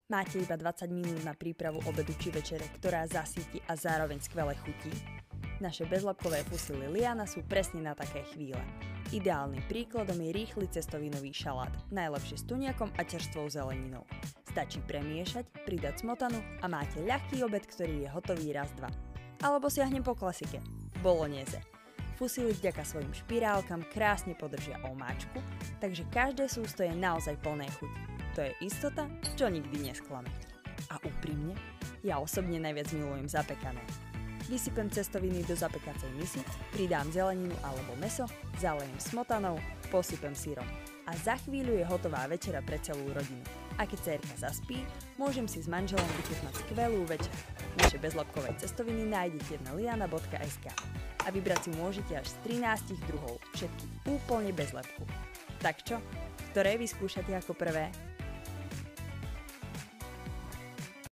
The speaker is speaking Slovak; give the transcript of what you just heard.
Máte iba 20 minút na prípravu obedu či večere, ktorá zasíti a zároveň skvele chutí? Naše bezlepkové fusily Liana sú presne na také chvíle. Ideálnym príkladom je rýchly cestovinový šalát, najlepšie s tuniakom a čerstvou zeleninou. Stačí premiešať, pridať smotanu a máte ľahký obed, ktorý je hotový raz, dva. Alebo siahnem po klasike – bolognese. Fusily vďaka svojim špirálkam krásne podržia omáčku, takže každé sústo je naozaj plné chuti. To je istota, čo nikdy nesklame. A úprimne, ja osobne najviac milujem zapekané. Vysypem cestoviny do zapekacej misy, pridám zeleninu alebo mäso, zalejem smotanou, posypem syrom. A za chvíľu je hotová večera pre celú rodinu. A keď dcérka zaspí, môžem si s manželom vychutnať skvelú večeru. Naše bezlepkové cestoviny nájdete na liana.sk a vybrať si môžete až z 13 druhov, všetky úplne bez lepku. Tak čo? Ktoré vyskúšate ako prvé?